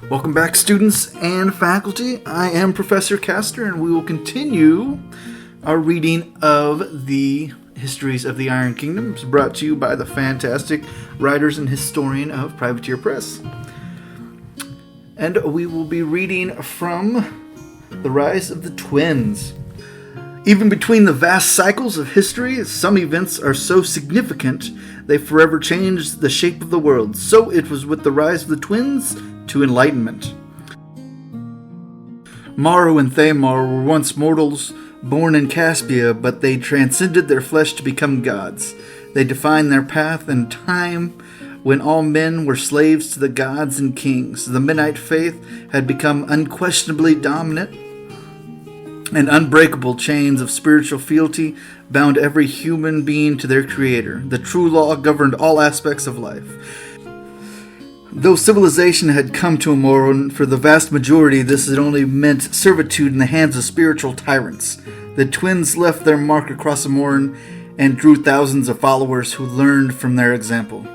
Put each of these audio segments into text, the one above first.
Welcome back, students and faculty. I am Professor Castor, and we will continue our reading of the Histories of the Iron Kingdom. It's brought to you by the fantastic writers and historian of Privateer Press. And we will be reading from The Rise of the Twins. Even between the vast cycles of history, some events are so significant they forever change the shape of the world. So it was with the rise of the twins to enlightenment. Morrow and Thamar were once mortals born in Caspia, but they transcended their flesh to become gods. They defined their path in time when all men were slaves to the gods and kings. The Mennite faith had become unquestionably dominant, and unbreakable chains of spiritual fealty bound every human being to their creator. The true law governed all aspects of life. Though civilization had come to Amoron, for the vast majority this had only meant servitude in the hands of spiritual tyrants. The twins left their mark across Amoron and drew thousands of followers who learned from their example.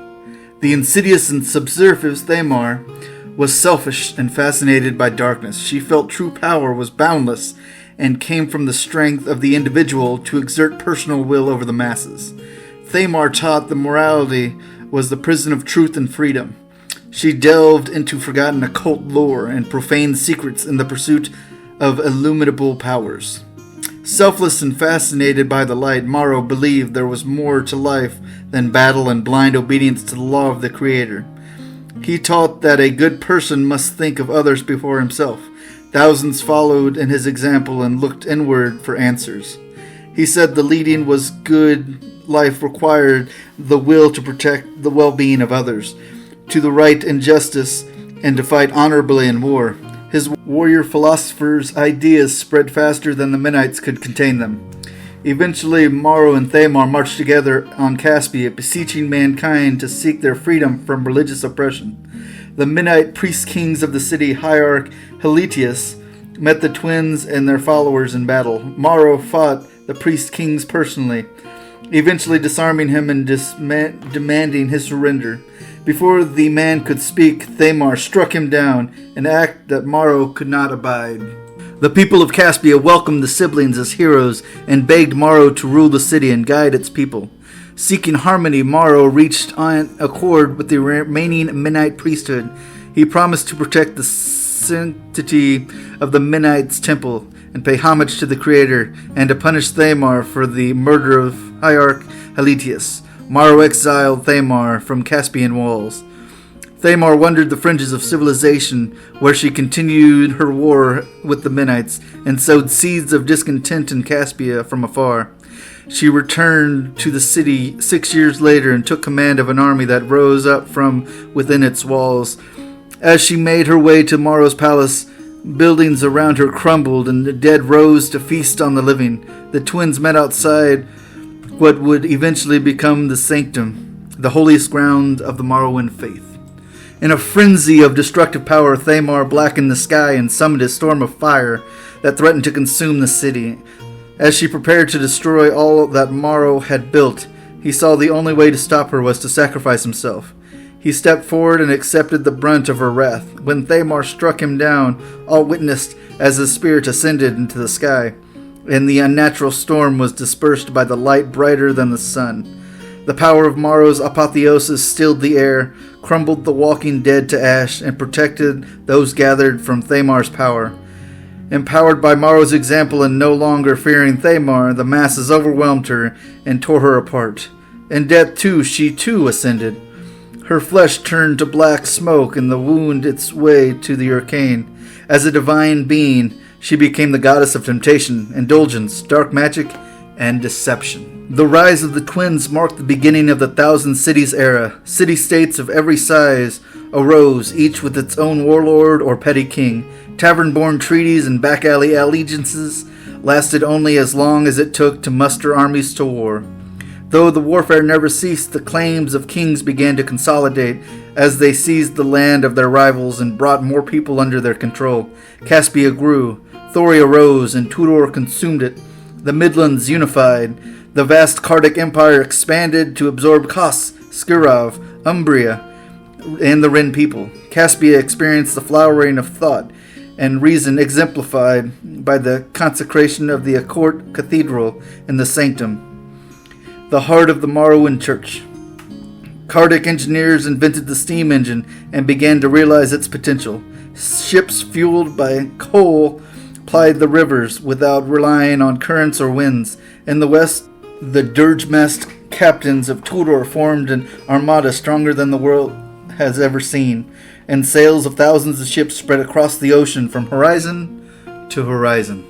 The insidious and subversive Thamar was selfish and fascinated by darkness. She felt true power was boundless and came from the strength of the individual to exert personal will over the masses. Thamar taught that morality was the prison of truth and freedom. She delved into forgotten occult lore and profaned secrets in the pursuit of illimitable powers. Selfless and fascinated by the light, Morrow believed there was more to life than battle and blind obedience to the law of the Creator. He taught that a good person must think of others before himself. Thousands followed in his example and looked inward for answers. He said the leading was good life required the will to protect the well-being of others, to the right and justice, and to fight honorably in war. His warrior philosophers' ideas spread faster than the Mennites could contain them. Eventually, Morrow and Thamar marched together on Caspia, beseeching mankind to seek their freedom from religious oppression. The Mennite priest-kings of the city hierarch Heletius met the twins and their followers in battle. Morrow fought the priest-kings personally, eventually disarming him and demanding his surrender. Before the man could speak, Thamar struck him down, an act that Morrow could not abide. The people of Caspia welcomed the siblings as heroes and begged Morrow to rule the city and guide its people. Seeking harmony, Morrow reached an accord with the remaining Mennite priesthood. He promised to protect the sanctity of the Mennites' temple and pay homage to the Creator, and to punish Thamar for the murder of hierarch Heletius. Morrow exiled Thamar from Caspian walls. Thamar wandered the fringes of civilization, where she continued her war with the Mennites and sowed seeds of discontent in Caspia from afar. She returned to the city 6 years later and took command of an army that rose up from within its walls. As she made her way to Morrow's palace, buildings around her crumbled and the dead rose to feast on the living. The twins met outside what would eventually become the sanctum, the holiest ground of the Morrowind faith. In a frenzy of destructive power, Thamar blackened the sky and summoned a storm of fire that threatened to consume the city. As she prepared to destroy all that Morrow had built, he saw the only way to stop her was to sacrifice himself. He stepped forward and accepted the brunt of her wrath. When Thamar struck him down, all witnessed as his spirit ascended into the sky, and the unnatural storm was dispersed by the light brighter than the sun. The power of Morrow's apotheosis stilled the air, crumbled the walking dead to ash, and protected those gathered from Thamar's power. Empowered by Morrow's example and no longer fearing Thamar, the masses overwhelmed her and tore her apart. In death, too, she too ascended. Her flesh turned to black smoke and the wound its way to the arcane. As a divine being, she became the goddess of temptation, indulgence, dark magic, and deception. The rise of the twins marked the beginning of the Thousand Cities era. City-states of every size arose, each with its own warlord or petty king. Tavern-born treaties and back-alley allegiances lasted only as long as it took to muster armies to war. Though the warfare never ceased, the claims of kings began to consolidate as they seized the land of their rivals and brought more people under their control. Caspia grew, Thoria rose, and Tudor consumed it. The Midlands unified. The vast Cardic Empire expanded to absorb Kos, Skirov, Umbria, and the Ren people. Caspia experienced the flowering of thought and reason exemplified by the consecration of the Accord Cathedral in the Sanctum, the heart of the Morrowind Church. Cardic engineers invented the steam engine and began to realize its potential. Ships fueled by coal plied the rivers without relying on currents or winds. In the west, the dirge-mast captains of Tudor formed an armada stronger than the world has ever seen, and sails of thousands of ships spread across the ocean from horizon to horizon.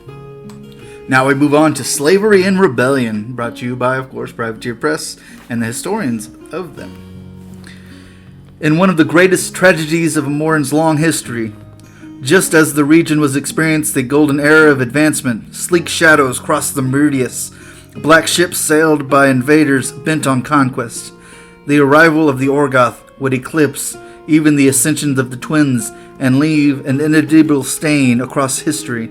Now we move on to Slavery and Rebellion, brought to you by, of course, Privateer Press and the historians of them. In one of the greatest tragedies of Amoran's long history, just as the region was experiencing the golden era of advancement, sleek shadows crossed the Meridius. Black ships sailed by invaders bent on conquest. The arrival of the Orgoth would eclipse even the ascensions of the twins and leave an indelible stain across history.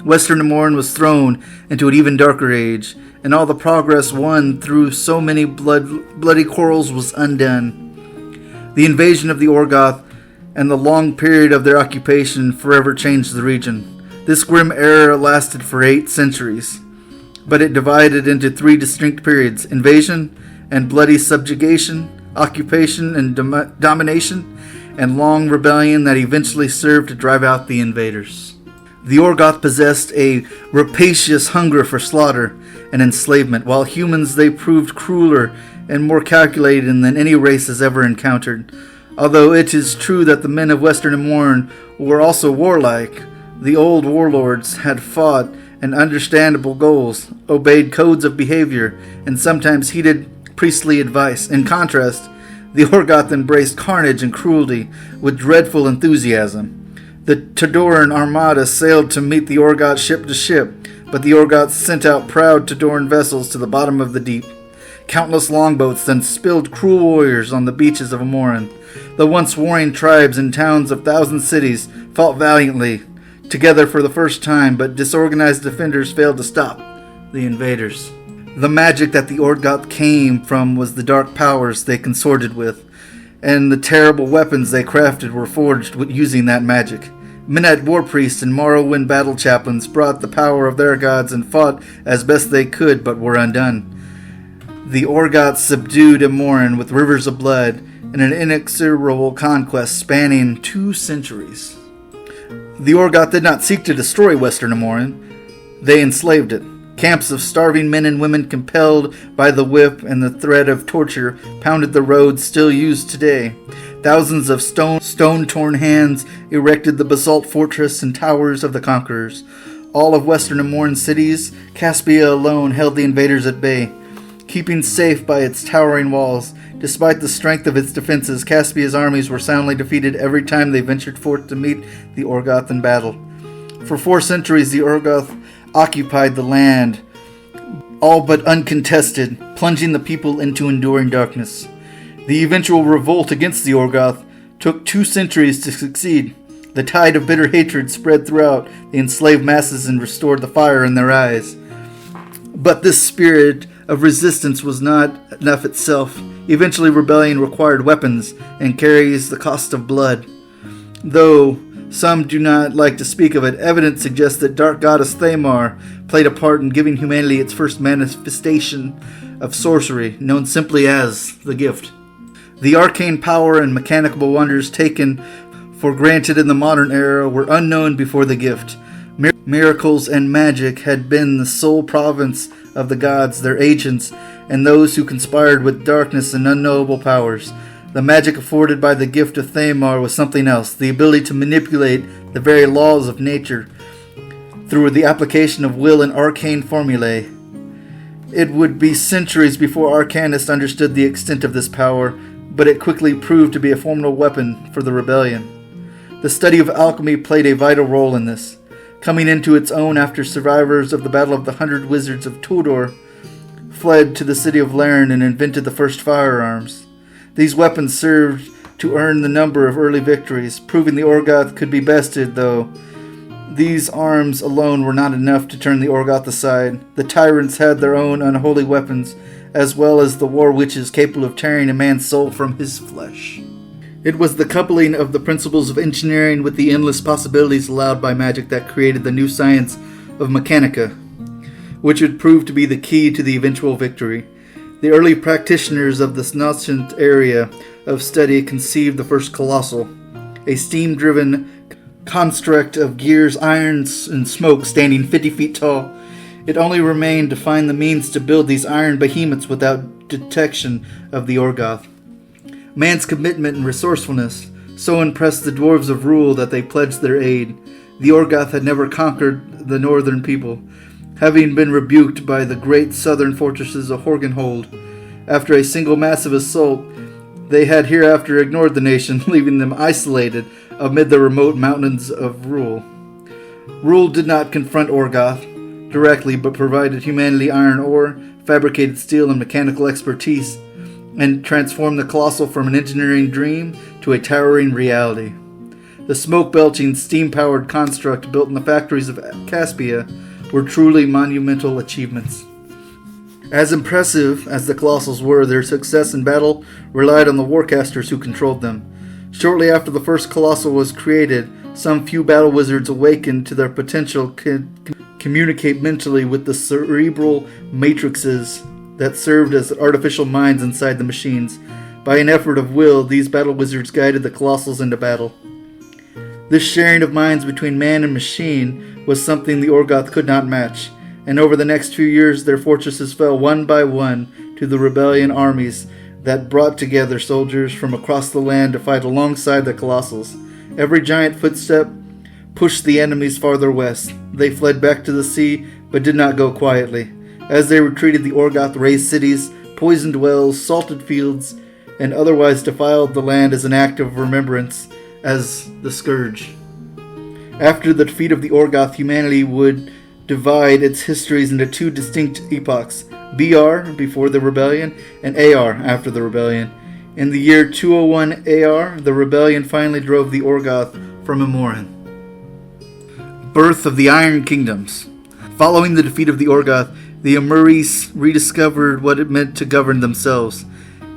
Western Amoran was thrown into an even darker age, and all the progress won through so many bloody quarrels was undone. The invasion of the Orgoth and the long period of their occupation forever changed the region. This grim era lasted for 8 centuries, but it divided into 3 distinct periods: invasion and bloody subjugation, occupation and domination, and long rebellion that eventually served to drive out the invaders. The Orgoth possessed a rapacious hunger for slaughter and enslavement, while humans they proved crueler and more calculated than any race has ever encountered. Although it is true that the men of Western Amoran were also warlike, the old warlords had fought and understandable goals, obeyed codes of behavior, and sometimes heeded priestly advice. In contrast, the Orgoth embraced carnage and cruelty with dreadful enthusiasm. The Todoran armada sailed to meet the Orgoth ship to ship, but the Orgoth sent out proud Todoran vessels to the bottom of the deep. Countless longboats then spilled cruel warriors on the beaches of Amoran. The once warring tribes and towns of 1,000 cities fought valiantly together for the first time, but disorganized defenders failed to stop the invaders. The magic that the Orgoth came from was the dark powers they consorted with, and the terrible weapons they crafted were forged using that magic. Midnight war priests and Morrowind battle chaplains brought the power of their gods and fought as best they could, but were undone. The Orgoth subdued Amoran with rivers of blood in an inexorable conquest spanning 2 centuries. The Orgoth did not seek to destroy Western Amoran. They enslaved it. Camps of starving men and women compelled by the whip and the threat of torture pounded the roads still used today. Thousands of stone-torn hands erected the basalt fortress and towers of the conquerors. All of Western Amoran's cities, Caspia alone held the invaders at bay, keeping safe by its towering walls. Despite the strength of its defenses, Caspia's armies were soundly defeated every time they ventured forth to meet the Orgoth in battle. For 4 centuries, the Orgoth occupied the land, all but uncontested, plunging the people into enduring darkness. The eventual revolt against the Orgoth took 2 centuries to succeed. The tide of bitter hatred spread throughout the enslaved masses and restored the fire in their eyes. But this spirit of resistance was not enough itself. Eventually, rebellion required weapons and carries the cost of blood. Though some do not like to speak of it, evidence suggests that dark goddess Thamar played a part in giving humanity its first manifestation of sorcery, known simply as the Gift. The arcane power and mechanical wonders taken for granted in the modern era were unknown before the Gift. Miracles and magic had been the sole province of the gods, their agents, and those who conspired with darkness and unknowable powers. The magic afforded by the Gift of Thamar was something else, the ability to manipulate the very laws of nature through the application of will and arcane formulae. It would be centuries before arcanists understood the extent of this power, but it quickly proved to be a formidable weapon for the rebellion. The study of alchemy played a vital role in this, coming into its own after survivors of the Battle of the 100 Wizards of Tudor fled to the city of Laren and invented the first firearms. These weapons served to earn the number of early victories, proving the Orgoth could be bested, though these arms alone were not enough to turn the Orgoth aside. The tyrants had their own unholy weapons, as well as the war witches capable of tearing a man's soul from his flesh. It was the coupling of the principles of engineering with the endless possibilities allowed by magic that created the new science of mechanica, which would prove to be the key to the eventual victory. The early practitioners of this nascent area of study conceived the first colossal, a steam-driven construct of gears, irons, and smoke standing 50 feet tall. It only remained to find the means to build these iron behemoths without detection of the Orgoth. Man's commitment and resourcefulness so impressed the dwarves of Rule that they pledged their aid. The Orgoth had never conquered the northern people, having been rebuked by the great southern fortresses of Horgenhold. After a single massive assault, they had hereafter ignored the nation, leaving them isolated amid the remote mountains of Rule. Rule did not confront Orgoth directly, but provided humanity iron ore, fabricated steel, and mechanical expertise, and transformed the colossal from an engineering dream to a towering reality. The smoke-belching, steam-powered construct built in the factories of Caspia were truly monumental achievements. As impressive as the colossals were, their success in battle relied on the warcasters who controlled them. Shortly after the first colossal was created, some few battle wizards awakened to their potential communicate mentally with the cerebral matrices that served as artificial minds inside the machines. By an effort of will, these battle wizards guided the colossals into battle. This sharing of minds between man and machine was something the Orgoth could not match, and over the next few years their fortresses fell one by one to the rebellion armies that brought together soldiers from across the land to fight alongside the colossals. Every giant footstep pushed the enemies farther west. They fled back to the sea, but did not go quietly. As they retreated, the Orgoth razed cities, poisoned wells, salted fields, and otherwise defiled the land as an act of remembrance, as the Scourge. After the defeat of the Orgoth, humanity would divide its histories into two distinct epochs, BR, before the rebellion, and AR, after the rebellion. In the year 201 AR, the rebellion finally drove the Orgoth from Imoran. Birth of the Iron Kingdoms. Following the defeat of the Orgoth, the Emuris rediscovered what it meant to govern themselves.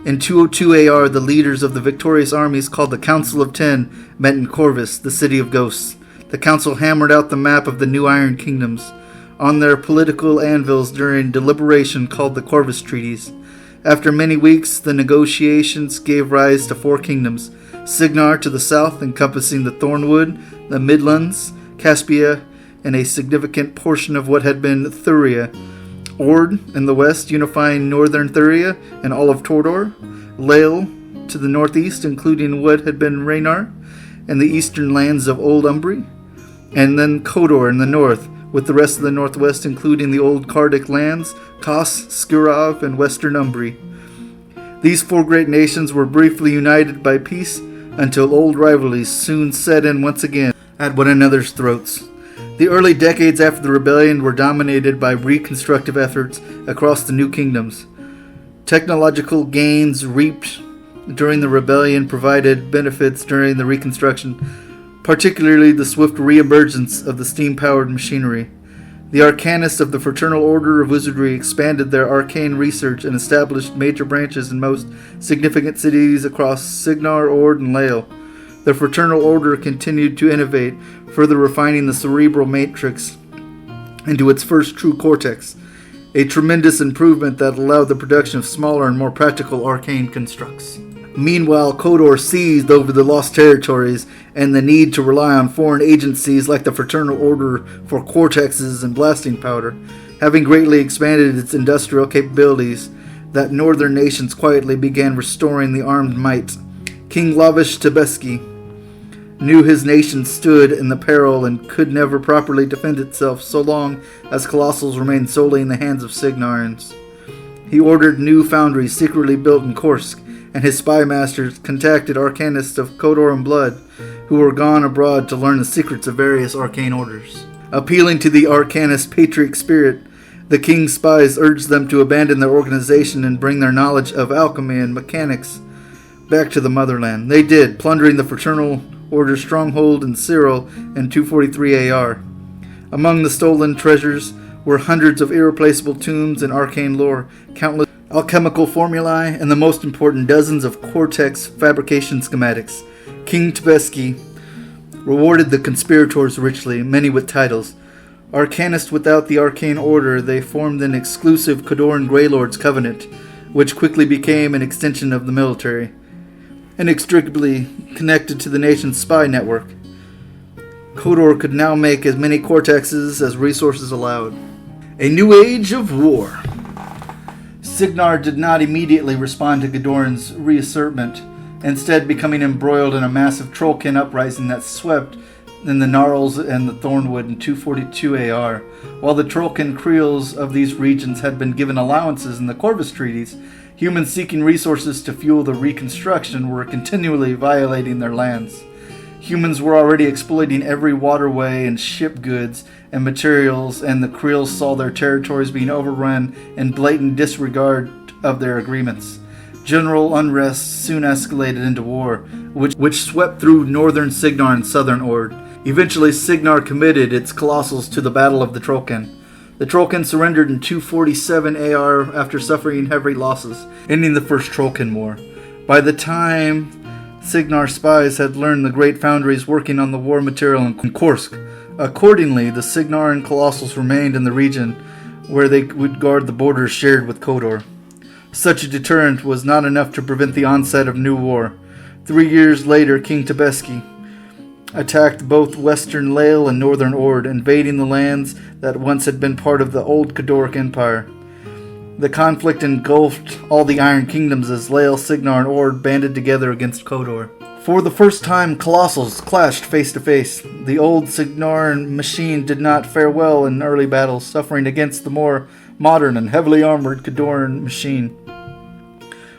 In 202 AR, the leaders of the victorious armies called the Council of Ten met in Corvus, the city of ghosts. The council hammered out the map of the new Iron Kingdoms on their political anvils during deliberation called the Corvus Treaties. After many weeks, the negotiations gave rise to four kingdoms: Signar to the south, encompassing the Thornwood, the Midlands, Caspia, and a significant portion of what had been Thuria; Ord in the west, unifying northern Thuria and all of Tordor; Lael to the northeast, including what had been Raynar and the eastern lands of Old Umbri; and then Kodor in the north, with the rest of the northwest, including the old Cardic lands, Kos, Skirov, and western Umbri. These four great nations were briefly united by peace until old rivalries soon set in once again at one another's throats. The early decades after the rebellion were dominated by reconstructive efforts across the new kingdoms. Technological gains reaped during the rebellion provided benefits during the reconstruction, particularly the swift re-emergence of the steam-powered machinery. The arcanists of the Fraternal Order of Wizardry expanded their arcane research and established major branches in most significant cities across Signar, Ord, and Lael. The Fraternal Order continued to innovate, further refining the cerebral matrix into its first true cortex, a tremendous improvement that allowed the production of smaller and more practical arcane constructs. Meanwhile, Kodor seized over the lost territories and the need to rely on foreign agencies like the Fraternal Order for cortexes and blasting powder. Having greatly expanded its industrial capabilities, that northern nations quietly began restoring the armed might. King Lavish Tebeski knew his nation stood in the peril and could never properly defend itself so long as colossals remained solely in the hands of Signarans. He ordered new foundries secretly built in Korsk, and his spy masters contacted arcanists of Kodor and Blood, who were gone abroad to learn the secrets of various arcane orders. Appealing to the arcanist patriot spirit, the king's spies urged them to abandon their organization and bring their knowledge of alchemy and mechanics back to the motherland. They did, plundering the Fraternal Order's stronghold in Cyril in 243 AR. Among the stolen treasures were hundreds of irreplaceable tombs and arcane lore, countless alchemical formulae, and the most important, dozens of cortex fabrication schematics. King Tversky rewarded the conspirators richly, many with titles. Arcanist without the arcane order, they formed an exclusive Khadoran Greylords covenant, which quickly became an extension of the military, inextricably connected to the nation's spy network. Khador could now make as many cortexes as resources allowed. A new age of war. Signar did not immediately respond to Khadoran's reassertment, instead becoming embroiled in a massive Trollkin uprising that swept in the Gnarls and the Thornwood in 242 AR. While the Trollkin creoles of these regions had been given allowances in the Corvus treaties, humans seeking resources to fuel the reconstruction were continually violating their lands. Humans were already exploiting every waterway and ship goods and materials, and the creoles saw their territories being overrun in blatant disregard of their agreements. General unrest soon escalated into war, which swept through northern Signar and southern Ord. Eventually, Signar committed its colossals to the Battle of the Trollkin. The Trollkin surrendered in 247 AR after suffering heavy losses, ending the First Trollkin War. By the time Signar spies had learned the great foundries working on the war material in Kursk. Accordingly, the Signaran Colossals remained in the region where they would guard the borders shared with Khador. Such a deterrent was not enough to prevent the onset of new war. 3 years later, King Tversky attacked both western Lael and northern Ord, invading the lands that once had been part of the old Khadoric Empire. The conflict engulfed all the Iron Kingdoms as Lael, Signar, and Ord banded together against Khador. For the first time, Colossals clashed face to face. The old Signaran machine did not fare well in early battles, suffering against the more modern and heavily armored Khadoran machine,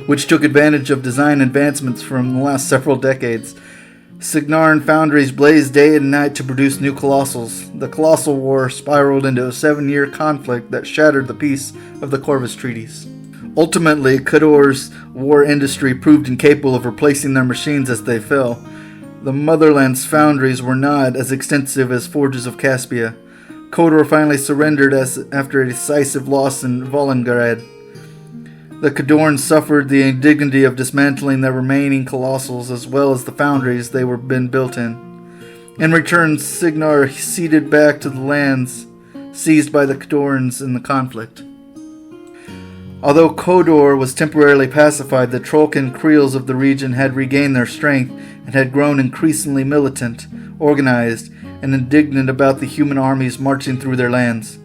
which took advantage of design advancements from the last several decades. Signaran foundries blazed day and night to produce new Colossals. The Colossal War spiraled into a 7-year conflict that shattered the peace of the Corvus treaties. Ultimately, Khador's war industry proved incapable of replacing their machines as they fell. The motherland's foundries were not as extensive as Forges of Caspia. Khador finally surrendered after a decisive loss in Volgograd. The Khadorans suffered the indignity of dismantling their remaining Colossals as well as the foundries they were been built in. In return, Signar ceded back to the lands seized by the Khadorans in the conflict. Although Khador was temporarily pacified, the Trollkin creoles of the region had regained their strength and had grown increasingly militant, organized, and indignant about the human armies marching through their lands.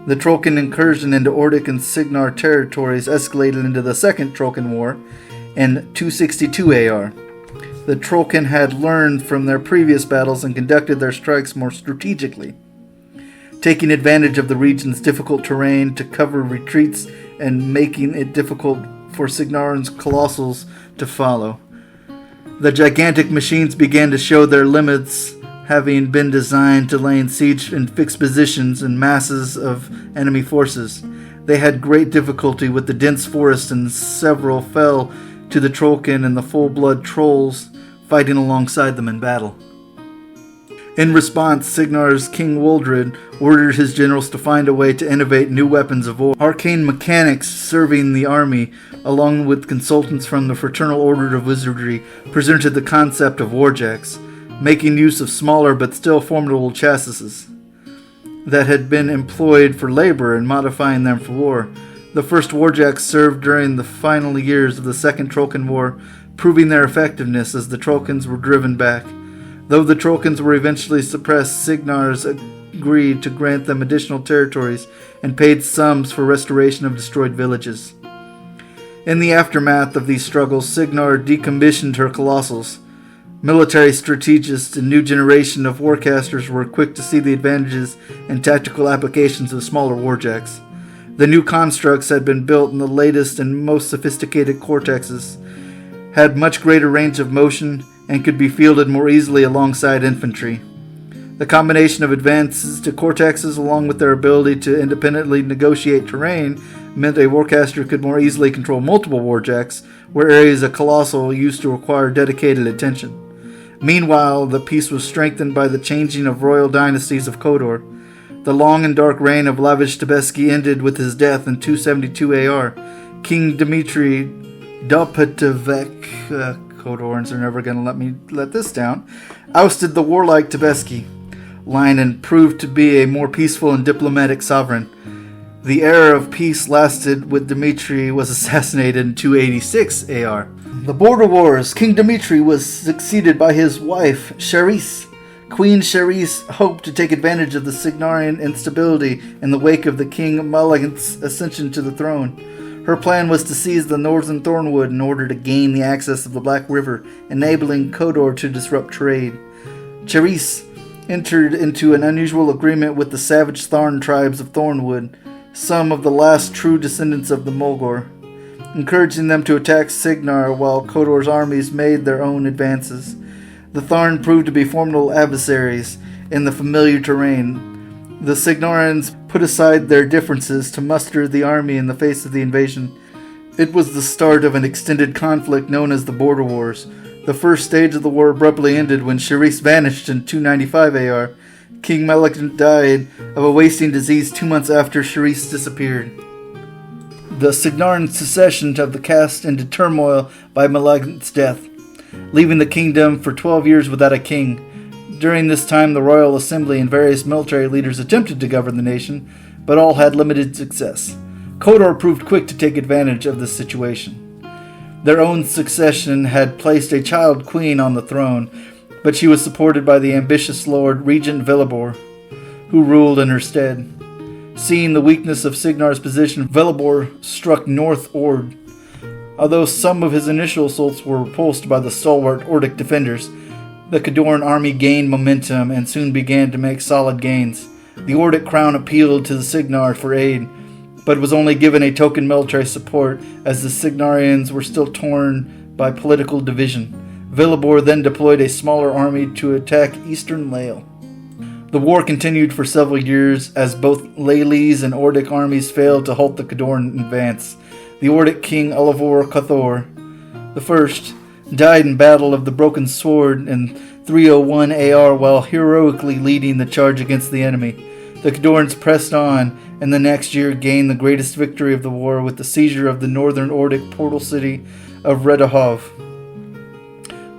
The Trollkin incursion into Ordic and Signar territories escalated into the Second Trollkin War in 262 AR. The Trollkin had learned from their previous battles and conducted their strikes more strategically, taking advantage of the region's difficult terrain to cover retreats and making it difficult for Signaran's Colossals to follow. The gigantic machines began to show their limits, having been designed to lay in siege in fixed positions and masses of enemy forces. They had great difficulty with the dense forest, and several fell to the Trollkin and the full-blood trolls fighting alongside them in battle. In response, Signar's King Woldred ordered his generals to find a way to innovate new weapons of war. Arcane mechanics serving the army, along with consultants from the Fraternal Order of Wizardry, presented the concept of warjacks, making use of smaller but still formidable chassis that had been employed for labor and modifying them for war. The first warjacks served during the final years of the Second Trollkin War, proving their effectiveness as the Trollkins were driven back. Though the Trollkins were eventually suppressed, Signars agreed to grant them additional territories and paid sums for restoration of destroyed villages. In the aftermath of these struggles, Signar decommissioned her Colossals. Military strategists and new generation of warcasters were quick to see the advantages and tactical applications of smaller warjacks. The new constructs had been built in the latest and most sophisticated cortexes, had much greater range of motion, and could be fielded more easily alongside infantry. The combination of advances to cortexes along with their ability to independently negotiate terrain meant a warcaster could more easily control multiple warjacks, where areas of Colossal used to require dedicated attention. Meanwhile, the peace was strengthened by the changing of royal dynasties of Khador. The long and dark reign of Lavish Tversky ended with his death in 272 AR. King Dmitry Dopetevek, Kodorans are never going to let me let this down, ousted the warlike Tebesky line and proved to be a more peaceful and diplomatic sovereign. The era of peace lasted with Dmitry was assassinated in 286 AR. The Border Wars. King Dmitry was succeeded by his wife, Cherise. Queen Cherise hoped to take advantage of the Signarian instability in the wake of the King Malagant's ascension to the throne. Her plan was to seize the northern Thornwood in order to gain the access of the Black River, enabling Kodor to disrupt trade. Cherise entered into an unusual agreement with the savage Tharn tribes of Thornwood, some of the last true descendants of the Mulgore, encouraging them to attack Signar while Kodor's armies made their own advances. The Tharn proved to be formidable adversaries in the familiar terrain. The Signarians put aside their differences to muster the army in the face of the invasion. It was the start of an extended conflict known as the Border Wars. The first stage of the war abruptly ended when Cherise vanished in 295 AR. King Malagant died of a wasting disease 2 months after Cherise disappeared. The Signarin succession of the cast into turmoil by Malagant's death, leaving the kingdom for 12 years without a king. During this time, the Royal Assembly and various military leaders attempted to govern the nation, but all had limited success. Kodor proved quick to take advantage of this situation. Their own succession had placed a child queen on the throne, but she was supported by the ambitious Lord Regent Velibor, who ruled in her stead. Seeing the weakness of Signar's position, Velibor struck North Ord. Although some of his initial assaults were repulsed by the stalwart Ordic defenders, the Kodoran army gained momentum and soon began to make solid gains. The Ordic crown appealed to the Signar for aid, but was only given a token military support as the Signarians were still torn by political division. Velibor then deployed a smaller army to attack eastern Lael. The war continued for several years as both Laelese and Ordic armies failed to halt the Kodoran advance. The Ordic king Olivor Cathor I died in battle of the Broken Sword in 301 AR while heroically leading the charge against the enemy. The Kodorans pressed on and the next year gained the greatest victory of the war with the seizure of the northern Ordic portal city of Redahov,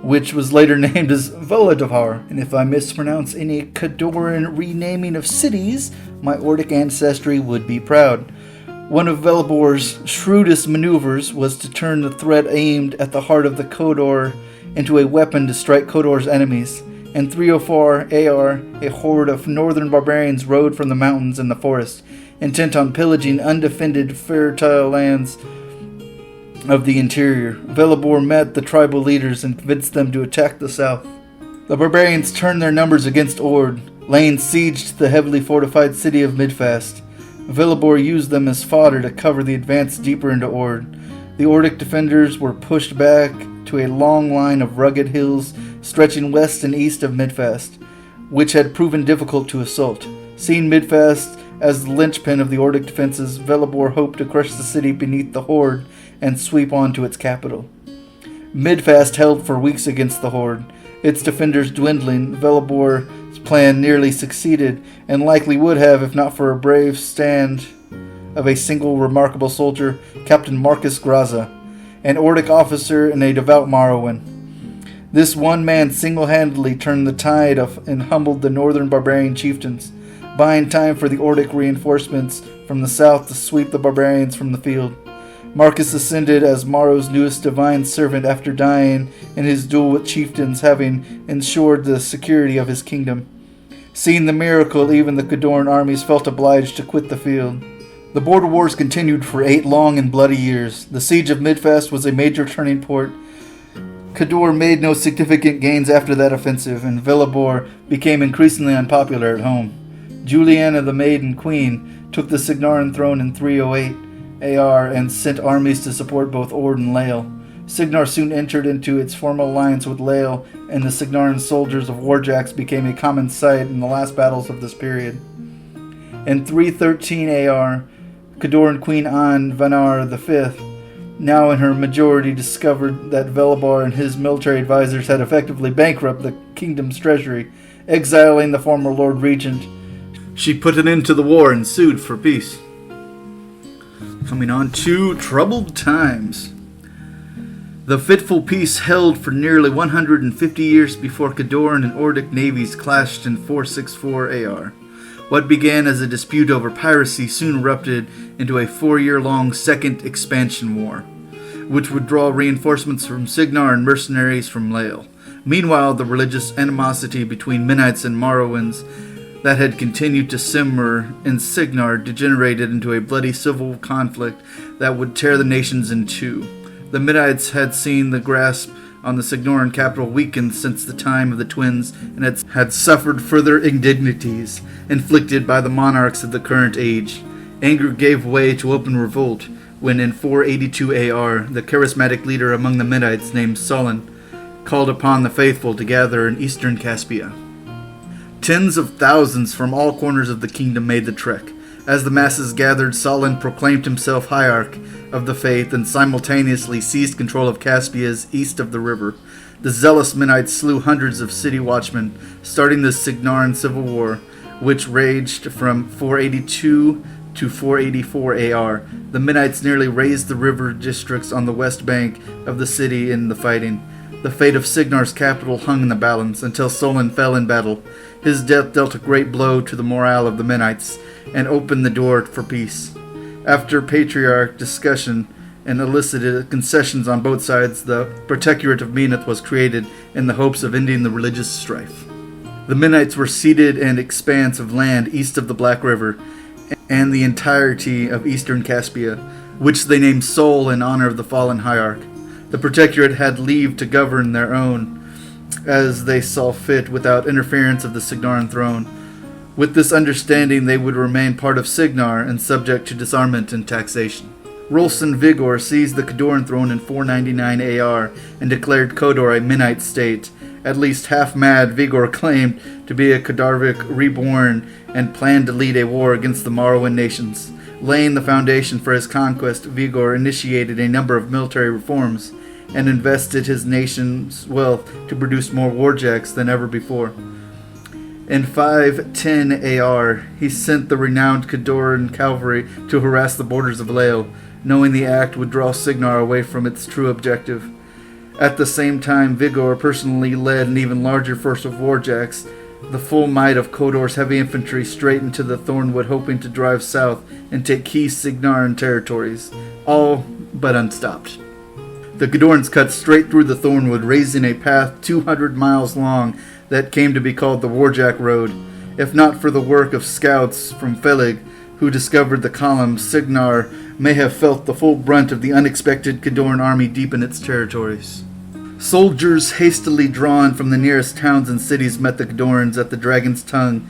which was later named as Volodahar. And if I mispronounce any Kodoran renaming of cities, my Ordic ancestry would be proud. One of Velibor's shrewdest maneuvers was to turn the threat aimed at the heart of the Kodor into a weapon to strike Kodor's enemies. In 304 AR, a horde of northern barbarians rode from the mountains and the forest, intent on pillaging undefended fertile lands of the interior. Velibor met the tribal leaders and convinced them to attack the south. The barbarians turned their numbers against Ord, laying siege to the heavily fortified city of Midfast. Velibor used them as fodder to cover the advance deeper into Ord. The Ordic defenders were pushed back to a long line of rugged hills stretching west and east of Midfast, which had proven difficult to assault. Seeing Midfast as the linchpin of the Ordic defenses, Velibor hoped to crush the city beneath the horde and sweep on to its capital. Midfast held for weeks against the horde, its defenders dwindling. Velibor's plan nearly succeeded, and likely would have if not for a brave stand of a single remarkable soldier, Captain Marcus Graza, an Ordic officer and a devout Morrowan. This one man single-handedly turned the tide and humbled the northern barbarian chieftains, buying time for the Ordic reinforcements from the south to sweep the barbarians from the field. Marcus ascended as Morrow's newest divine servant after dying in his duel with chieftains, having ensured the security of his kingdom. Seeing the miracle, even the Kodoran armies felt obliged to quit the field. The border wars continued for 8 long and bloody years. The siege of Midfast was a major turning point. Kodor made no significant gains after that offensive, and Velibor became increasingly unpopular at home. Juliana the Maiden Queen took the Signarin throne in 308 AR and sent armies to support both Ord and Lael. Signar soon entered into its formal alliance with Lael, and the Signarin soldiers of warjacks became a common sight in the last battles of this period. In 313 AR, Kodoran Queen An Vanar V, now in her majority, discovered that Velibor and his military advisors had effectively bankrupted the kingdom's treasury, exiling the former Lord Regent. She put an end to the war and sued for peace. Coming on to troubled times. The fitful peace held for nearly 150 years before Cadoran and Ordic navies clashed in 464 AR. What began as a dispute over piracy soon erupted into a 4-year-long second expansion war, which would draw reinforcements from Signar and mercenaries from Lael. Meanwhile, the religious animosity between Minites and Morrowans that had continued to simmer in Signar degenerated into a bloody civil conflict that would tear the nations in two. The Minites had seen the grasp on the Signoran capital weakened since the time of the twins and had suffered further indignities inflicted by the monarchs of the current age. Anger gave way to open revolt when in 482 AR, the charismatic leader among the Minites named Solon called upon the faithful to gather in eastern Caspia. Tens of thousands from all corners of the kingdom made the trek. As the masses gathered, Solon proclaimed himself hierarch of the faith and simultaneously seized control of Caspia's east of the river. The zealous Minites slew hundreds of city watchmen, starting the Signaran Civil War, which raged from 482 to 484 AR. The Minites nearly razed the river districts on the west bank of the city in the fighting. The fate of Signar's capital hung in the balance until Solon fell in battle. His death dealt a great blow to the morale of the Minites and opened the door for peace. After patriarch discussion and elicited concessions on both sides, the Protectorate of Minnith was created in the hopes of ending the religious strife. The Minites were ceded an expanse of land east of the Black River and the entirety of eastern Caspia, which they named Sol in honor of the fallen hierarch. The Protectorate had leave to govern their own as they saw fit without interference of the Signaran throne. With this understanding, they would remain part of Signar and subject to disarmament and taxation. Rolson Vigor seized the Cadoran throne in 499 AR and declared Kodor a Minnite state. At least half-mad, Vigor claimed to be a Kadarvik reborn and planned to lead a war against the Morrowan nations. Laying the foundation for his conquest, Vigor initiated a number of military reforms and invested his nation's wealth to produce more warjacks than ever before. In 510 AR, he sent the renowned Cadoran cavalry to harass the borders of Lael, knowing the act would draw Signar away from its true objective. At the same time, Vigor personally led an even larger force of warjacks, the full might of Kodor's heavy infantry, straight into the Thornwood, hoping to drive south and take key Signaran territories, all but unstopped. The Cadorans cut straight through the Thornwood, raising a path 200 miles long that came to be called the Warjack Road. If not for the work of scouts from Felig, who discovered the column, Signar may have felt the full brunt of the unexpected Cadoran army deep in its territories. Soldiers hastily drawn from the nearest towns and cities met the Cadorans at the Dragon's Tongue,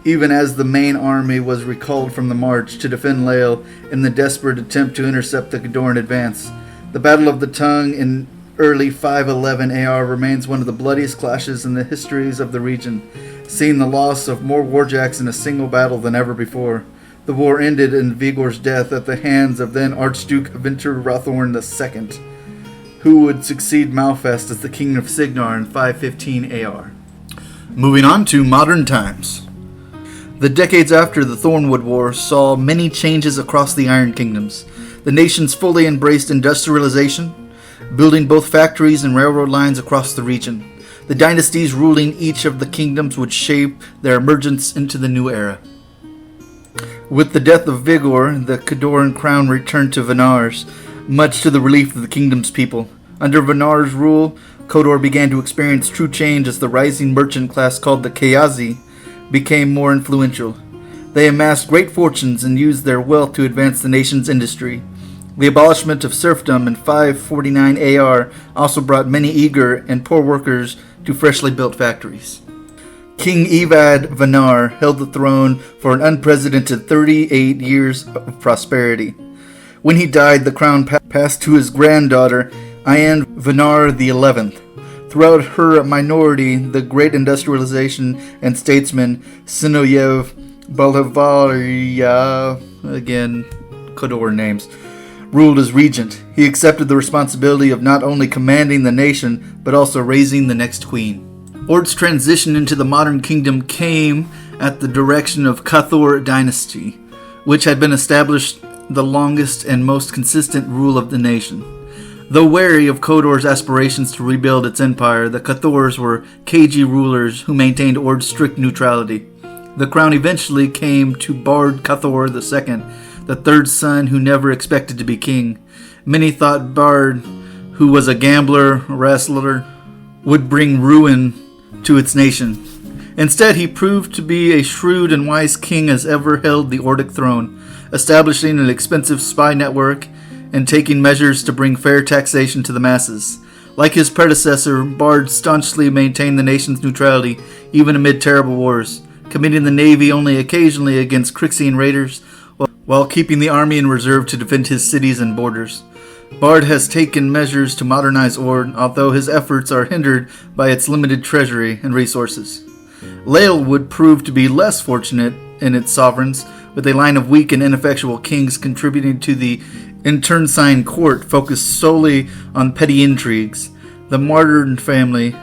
even as the main army was recalled from the march to defend Lael in the desperate attempt to intercept the Cadoran advance. The Battle of the Tongue in early 511 AR remains one of the bloodiest clashes in the histories of the region, seeing the loss of more warjacks in a single battle than ever before. The war ended in Vigor's death at the hands of then Archduke Vinter Rothorn II, who would succeed Malfest as the King of Signar in 515 AR. Moving on to modern times. The decades after the Thornwood War saw many changes across the Iron Kingdoms. The nations fully embraced industrialization, building both factories and railroad lines across the region. The dynasties ruling each of the kingdoms would shape their emergence into the new era. With the death of Vigor, the Cadoran crown returned to Venars, much to the relief of the kingdom's people. Under Venar's rule, Kodor began to experience true change as the rising merchant class called the Kayazi became more influential. They amassed great fortunes and used their wealth to advance the nation's industry. The abolishment of serfdom in 549 AR also brought many eager and poor workers to freshly built factories. King Evad Vanar held the throne for an unprecedented 38 years of prosperity. When he died, the crown passed to his granddaughter, Ayan Vanar XI. Throughout her minority, the great industrialization and statesman Sinoyev Balavaria, again, Kodor names, ruled as regent. He accepted the responsibility of not only commanding the nation, but also raising the next queen. Ord's transition into the modern kingdom came at the direction of Cathor dynasty, which had been established the longest and most consistent rule of the nation. Though wary of Kodor's aspirations to rebuild its empire, the Cathors were cagey rulers who maintained Ord's strict neutrality. The crown eventually came to Bard Cathor II, the third son who never expected to be king. Many thought Bard, who was a gambler, wrestler, would bring ruin to its nation. Instead, he proved to be a shrewd and wise king as ever held the Ordic throne, establishing an expensive spy network and taking measures to bring fair taxation to the masses. Like his predecessor, Bard staunchly maintained the nation's neutrality, even amid terrible wars, committing the navy only occasionally against Crixian raiders, while keeping the army in reserve to defend his cities and borders. Bard has taken measures to modernize Ord, although his efforts are hindered by its limited treasury and resources. Lael would prove to be less fortunate in its sovereigns, with a line of weak and ineffectual kings contributing to the internecine court focused solely on petty intrigues. The Martyr family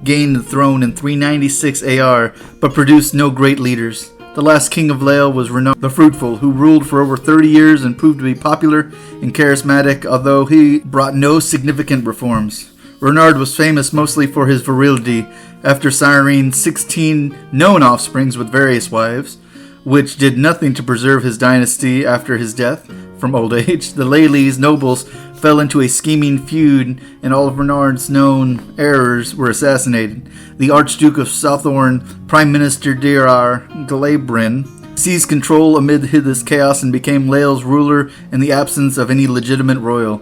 gained the throne in 396 AR, but produced no great leaders. The last king of Lael was Renard the Fruitful, who ruled for over 30 years and proved to be popular and charismatic, although he brought no significant reforms. Renard was famous mostly for his virility, after siring 16 known offsprings with various wives, which did nothing to preserve his dynasty after his death from old age. The Laelys nobles fell into a scheming feud, and all of Renard's known heirs were assassinated. The Archduke of Southorn, Prime Minister Dirar Glabrin, seized control amid this chaos and became Lael's ruler in the absence of any legitimate royal.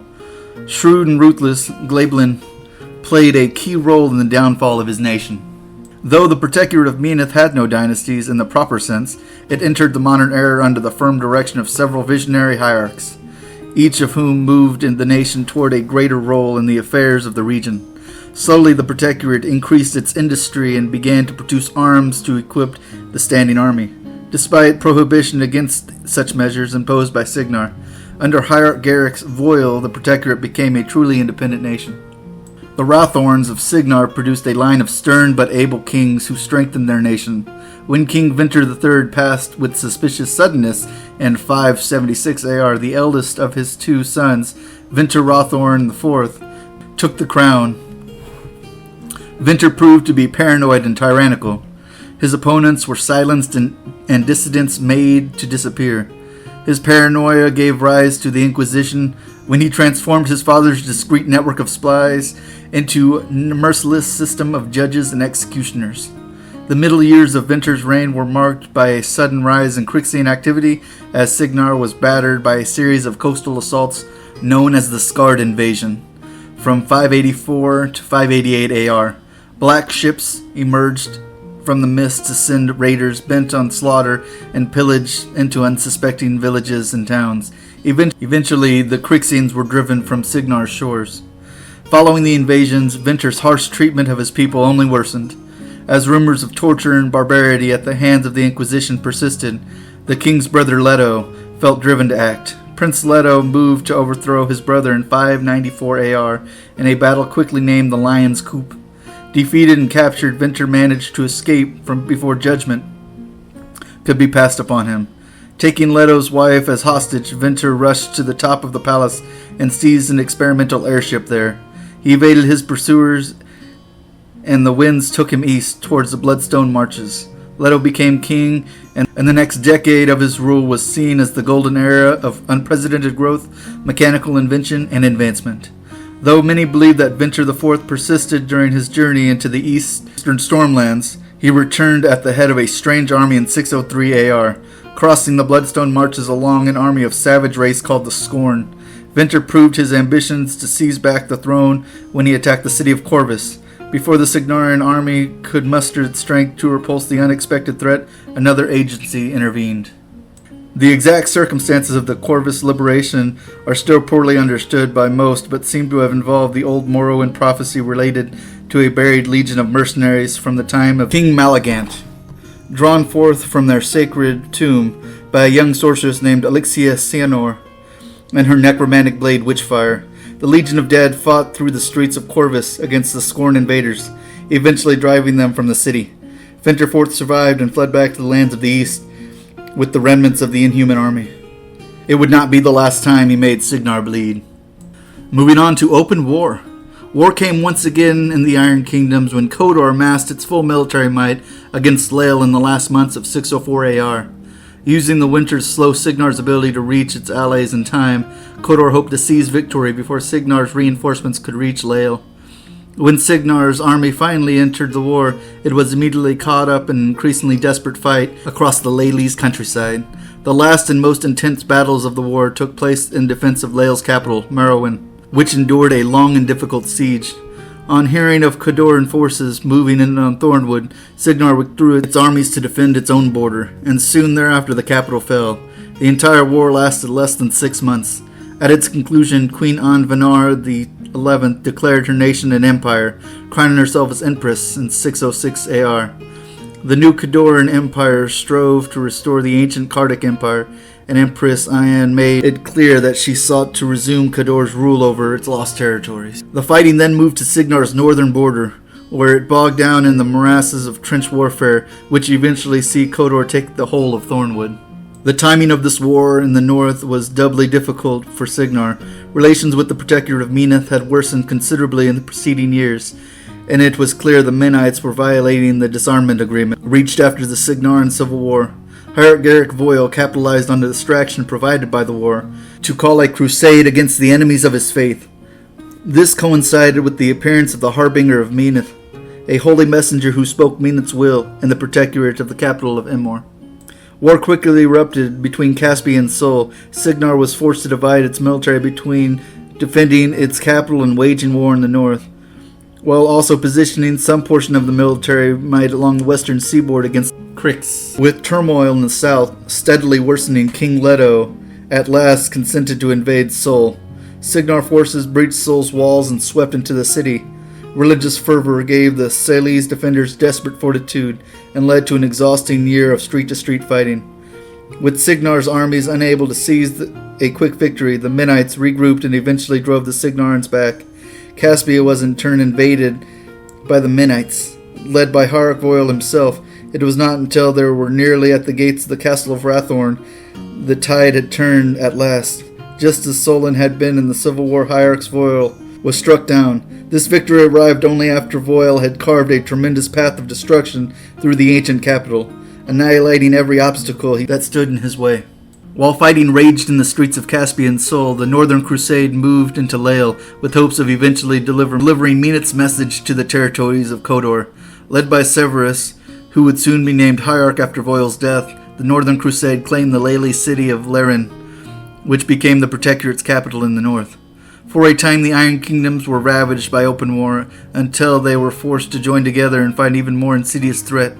Shrewd and ruthless, Glablin played a key role in the downfall of his nation. Though the Protectorate of Meath had no dynasties in the proper sense, it entered the modern era under the firm direction of several visionary hierarchs, each of whom moved in the nation toward a greater role in the affairs of the region. Slowly, the Protectorate increased its industry and began to produce arms to equip the standing army. Despite prohibition against such measures imposed by Signar, under Hierarch Garrick's Voil, the Protectorate became a truly independent nation. The Rathorns of Signar produced a line of stern but able kings who strengthened their nation. When King Vinter III passed with suspicious suddenness in 576 AR, the eldest of his two sons, Vinter Rathorn IV, took the crown. Vinter proved to be paranoid and tyrannical. His opponents were silenced and dissidents made to disappear. His paranoia gave rise to the Inquisition when he transformed his father's discreet network of spies into a merciless system of judges and executioners. The middle years of Vinter's reign were marked by a sudden rise in Crixian activity, as Signar was battered by a series of coastal assaults known as the Scarred Invasion. From 584 to 588 AR, black ships emerged from the mist to send raiders bent on slaughter and pillage into unsuspecting villages and towns. Eventually, the Crixians were driven from Signar's shores. Following the invasions, Vinter's harsh treatment of his people only worsened. As rumors of torture and barbarity at the hands of the Inquisition persisted, the king's brother Leto felt driven to act. Prince Leto moved to overthrow his brother in 594 AR in a battle quickly named the Lion's Coup. Defeated and captured, Vinter managed to escape from before judgment could be passed upon him. Taking Leto's wife as hostage, Vinter rushed to the top of the palace and seized an experimental airship there. He evaded his pursuers, and the winds took him east towards the Bloodstone Marches. Leto became king, and the next decade of his rule was seen as the golden era of unprecedented growth, mechanical invention, and advancement. Though many believe that Vinter IV persisted during his journey into the eastern Stormlands, he returned at the head of a strange army in 603 AR, crossing the Bloodstone Marches along an army of savage race called the Scorn. Vinter proved his ambitions to seize back the throne when he attacked the city of Corvus. Before the Signarian army could muster its strength to repulse the unexpected threat, another agency intervened. The exact circumstances of the Corvus liberation are still poorly understood by most, but seem to have involved the old Morrowind prophecy related to a buried legion of mercenaries from the time of King Malagant, drawn forth from their sacred tomb by a young sorceress named Alixia Cianor and her necromantic blade Witchfire. The Legion of Dead fought through the streets of Corvus against the Scorn invaders, eventually driving them from the city. Vinter IV survived and fled back to the lands of the East with the remnants of the Inhuman army. It would not be the last time he made Signar bleed. Moving on to open war. War came once again in the Iron Kingdoms when Kodor amassed its full military might against Lael in the last months of 604 AR. Using the winter to slow Signar's ability to reach its allies in time, Kodor hoped to seize victory before Signar's reinforcements could reach Lael. When Signar's army finally entered the war, it was immediately caught up in an increasingly desperate fight across the Laelese countryside. The last and most intense battles of the war took place in defense of Lael's capital, Merowyn, which endured a long and difficult siege. On hearing of Kodoran forces moving in on Thornwood, Signar withdrew its armies to defend its own border, and soon thereafter the capital fell. The entire war lasted less than 6 months. At its conclusion, Queen Anvanar the 11th declared her nation an empire, crowning herself as Empress in 606 AR. The new Kodoran Empire strove to restore the ancient Kardic Empire, and Empress Ayan made it clear that she sought to resume Kodor's rule over its lost territories. The fighting then moved to Signar's northern border, where it bogged down in the morasses of trench warfare, which eventually see Kodor take the whole of Thornwood. The timing of this war in the north was doubly difficult for Signar. Relations with the Protectorate of Meneth had worsened considerably in the preceding years, and it was clear the Menites were violating the disarmament agreement reached after the Signaran Civil War. Hierarch Garrick Voyle capitalized on the distraction provided by the war to call a crusade against the enemies of his faith. This coincided with the appearance of the Harbinger of Meneth, a holy messenger who spoke Meneth's will in the protectorate of the capital of Emor. War quickly erupted between Caspia and Sol. Signar was forced to divide its military between defending its capital and waging war in the north, while also positioning some portion of the military might along the western seaboard against Crix. With turmoil in the south steadily worsening, King Leto at last consented to invade Sol. Signar forces breached Sol's walls and swept into the city. Religious fervor gave the Salese defenders desperate fortitude and led to an exhausting year of street-to-street fighting. With Signar's armies unable to seize a quick victory, the Menites regrouped and eventually drove the Signarans back. Caspia was in turn invaded by the Menites, led by Hierarch Voyle himself. It was not until they were nearly at the gates of the castle of Rathorn the tide had turned at last. Just as Solon had been in the Civil War, Hierarch Voyle was struck down. This victory arrived only after Voyle had carved a tremendous path of destruction through the ancient capital, annihilating every obstacle that stood in his way. While fighting raged in the streets of Caspia and Sol, the Northern Crusade moved into Lael with hopes of eventually delivering Meneth's message to the territories of Kodor. Led by Severus, who would soon be named Hierarch after Voil's death, the Northern Crusade claimed the Laeli city of Leren, which became the Protectorate's capital in the north. For a time, the Iron Kingdoms were ravaged by open war until they were forced to join together and fight an even more insidious threat.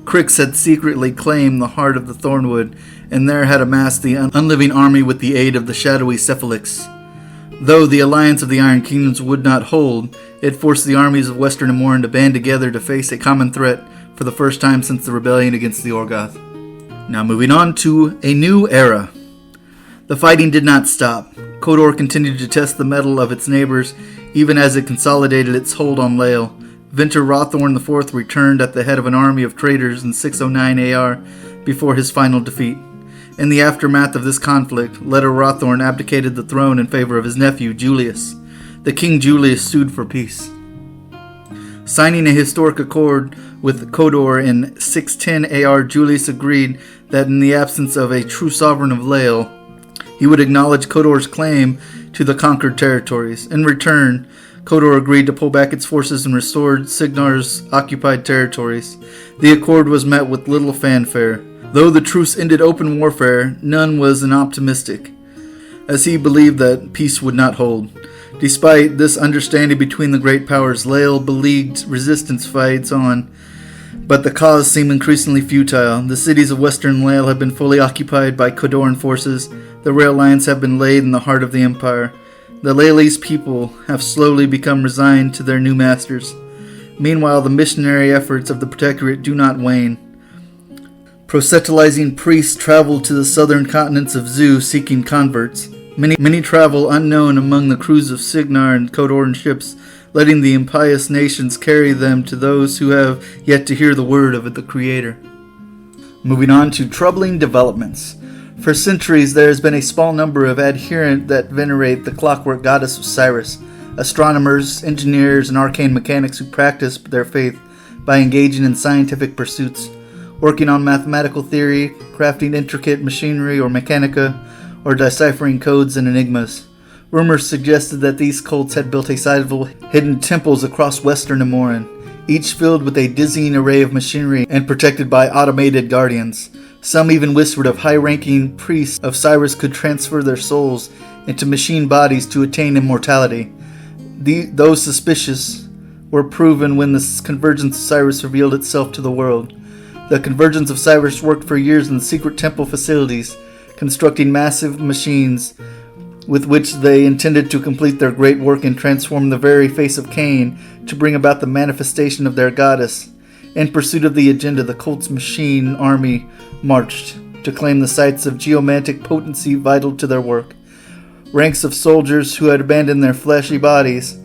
Crix had secretly claimed the heart of the Thornwood, and there had amassed the unliving army with the aid of the shadowy Cephalix. Though the alliance of the Iron Kingdoms would not hold, it forced the armies of Western Amoran to band together to face a common threat for the first time since the rebellion against the Orgoth. Now moving on to a new era. The fighting did not stop. Kodor continued to test the mettle of its neighbors, even as it consolidated its hold on Lael. Ventur Rothorn IV returned at the head of an army of traitors in 609 AR before his final defeat. In the aftermath of this conflict, Leto Rothorn abdicated the throne in favor of his nephew, Julius. The King Julius sued for peace. Signing a historic accord with Kodor in 610 AR, Julius agreed that in the absence of a true sovereign of Lael, he would acknowledge Kodor's claim to the conquered territories. In return, Kodor agreed to pull back its forces and restored Signar's occupied territories. The accord was met with little fanfare. Though the truce ended open warfare, none was optimistic, as he believed that peace would not hold. Despite this understanding between the great powers, Lael beleaguered resistance fights on, but the cause seemed increasingly futile. The cities of western Lael have been fully occupied by Kodoran forces. The rail lines have been laid in the heart of the empire. The Laelese people have slowly become resigned to their new masters. Meanwhile, the missionary efforts of the Protectorate do not wane. Proselytizing priests travel to the southern continents of Zu seeking converts. Many travel unknown among the crews of Signar and Kodoran ships, letting the impious nations carry them to those who have yet to hear the word of the Creator. Moving on to troubling developments. For centuries, there has been a small number of adherents that venerate the clockwork goddess Osiris, astronomers, engineers, and arcane mechanics who practice their faith by engaging in scientific pursuits, working on mathematical theory, crafting intricate machinery or mechanica, or deciphering codes and enigmas. Rumors suggested that these cults had built a sizable hidden temples across western Amoran, each filled with a dizzying array of machinery and protected by automated guardians. Some even whispered of high-ranking priests of Cyrus could transfer their souls into machine bodies to attain immortality. Those suspicious were proven when the convergence of Cyrus revealed itself to the world. The convergence of Cyrus worked for years in the secret temple facilities, constructing massive machines with which they intended to complete their great work and transform the very face of Cain to bring about the manifestation of their goddess. In pursuit of the agenda, the cult's machine army marched to claim the sites of geomantic potency vital to their work. Ranks of soldiers who had abandoned their fleshy bodies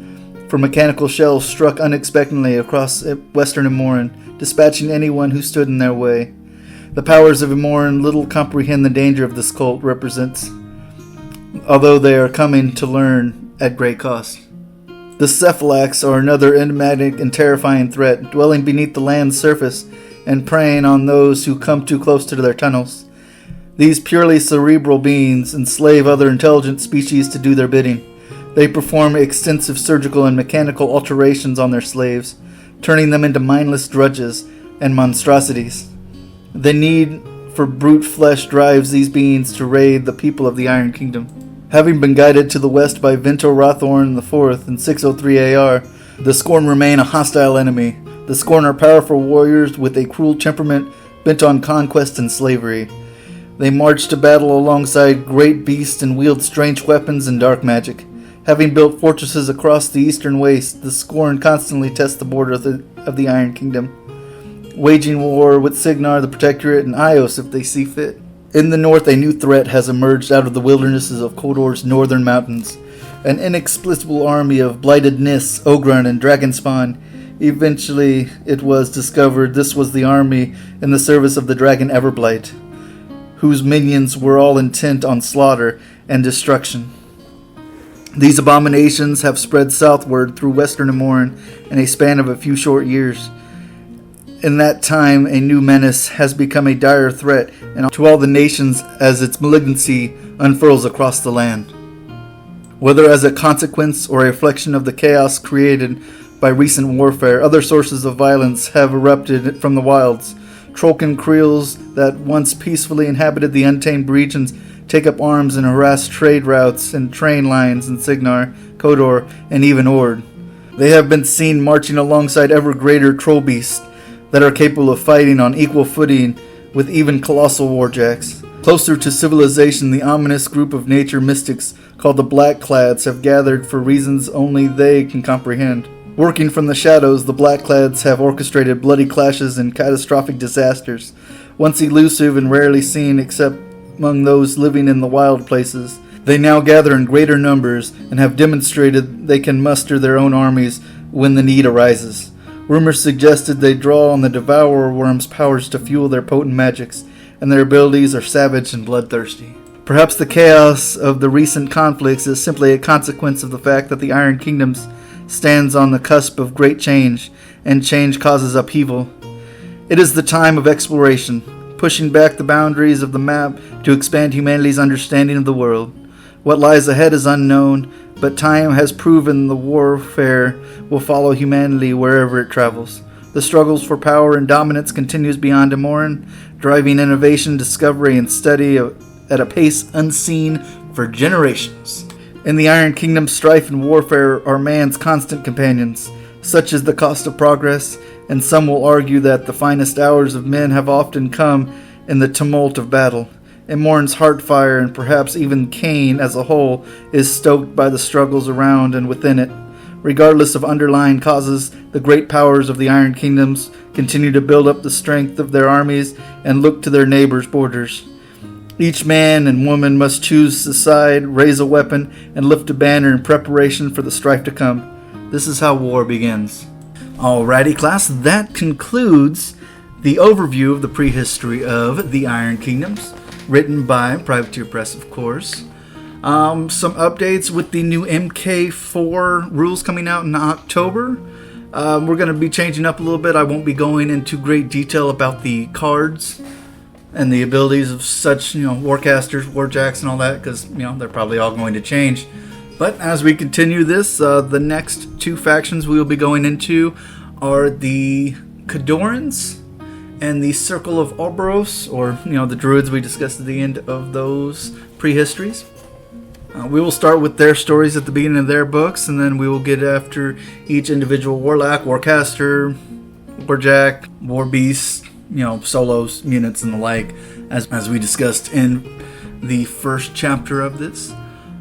for mechanical shells struck unexpectedly across western Amoran, dispatching anyone who stood in their way. The powers of Amoran little comprehend the danger of this cult represents, although they are coming to learn at great cost. The Cephalax are another enigmatic and terrifying threat, dwelling beneath the land's surface and preying on those who come too close to their tunnels. These purely cerebral beings enslave other intelligent species to do their bidding. They perform extensive surgical and mechanical alterations on their slaves, turning them into mindless drudges and monstrosities. The need for brute flesh drives these beings to raid the people of the Iron Kingdom. Having been guided to the west by Vento Rothorn IV in 603 AR, the Scorn remain a hostile enemy. The Scorn are powerful warriors with a cruel temperament bent on conquest and slavery. They march to battle alongside great beasts and wield strange weapons and dark magic. Having built fortresses across the eastern waste, the Scorn constantly test the border of the Iron Kingdom, waging war with Signar, the Protectorate, and Ios if they see fit. In the north, a new threat has emerged out of the wildernesses of Kodor's northern mountains. An inexplicable army of blighted Nis, Ogron, and Dragonspawn. Eventually, it was discovered this was the army in the service of the dragon Everblight, whose minions were all intent on slaughter and destruction. These abominations have spread southward through western Amoran in a span of a few short years. In that time, a new menace has become a dire threat to all the nations as its malignancy unfurls across the land. Whether as a consequence or a reflection of the chaos created by recent warfare, other sources of violence have erupted from the wilds. Trollkin creels that once peacefully inhabited the untamed regions take up arms and harass trade routes and train lines in Signar, Kodor, and even Ord. They have been seen marching alongside ever greater troll beasts that are capable of fighting on equal footing with even colossal warjacks. Closer to civilization, the ominous group of nature mystics called the Blackclads have gathered for reasons only they can comprehend. Working from the shadows, the Blackclads have orchestrated bloody clashes and catastrophic disasters, once elusive and rarely seen except among those living in the wild places. They now gather in greater numbers and have demonstrated they can muster their own armies when the need arises. Rumors suggested they draw on the Devourer Worm's powers to fuel their potent magics, and their abilities are savage and bloodthirsty. Perhaps the chaos of the recent conflicts is simply a consequence of the fact that the Iron Kingdom stands on the cusp of great change, and change causes upheaval. It is the time of exploration, pushing back the boundaries of the map to expand humanity's understanding of the world. What lies ahead is unknown, but time has proven the warfare will follow humanity wherever it travels. The struggles for power and dominance continues beyond Amoran, driving innovation, discovery, and study at a pace unseen for generations. In the Iron Kingdom, strife and warfare are man's constant companions. Such is the cost of progress, and some will argue that the finest hours of men have often come in the tumult of battle. Amoran's heart fire, and perhaps even Cain as a whole, is stoked by the struggles around and within it. Regardless of underlying causes, the great powers of the Iron Kingdoms continue to build up the strength of their armies and look to their neighbors' borders. Each man and woman must choose a side, raise a weapon, and lift a banner in preparation for the strife to come. This is how war begins. Alrighty, class, that concludes the overview of the prehistory of the Iron Kingdoms. written by Privateer Press, of course. Some updates with the new MK4 rules coming out in October. We're going to be changing up a little bit. I won't be going into great detail about the cards and the abilities of such, warcasters, warjacks, and all that, because, they're probably all going to change. But as we continue this, the next two factions we will be going into are the Khadorans and the Circle of Orboros, or, the Druids we discussed at the end of those prehistories. We will start with their stories at the beginning of their books, and then we will get after each individual Warlock, Warcaster, Warjack, Warbeast, solos, units, and the like, as we discussed in the first chapter of this.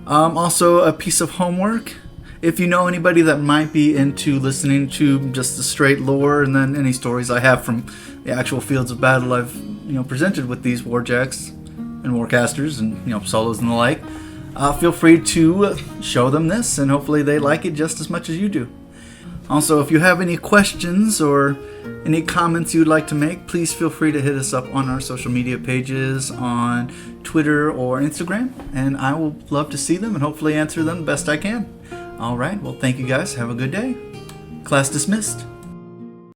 Also, a piece of homework. If you know anybody that might be into listening to just the straight lore and then any stories I have from the actual fields of battle I've presented with these warjacks and warcasters and solos and the like, feel free to show them this, and hopefully they like it just as much as you do. Also, if you have any questions or any comments you'd like to make, please feel free to hit us up on our social media pages on Twitter or Instagram, and I will love to see them and hopefully answer them the best I can. All right, well, thank you guys. Have a good day. Class dismissed.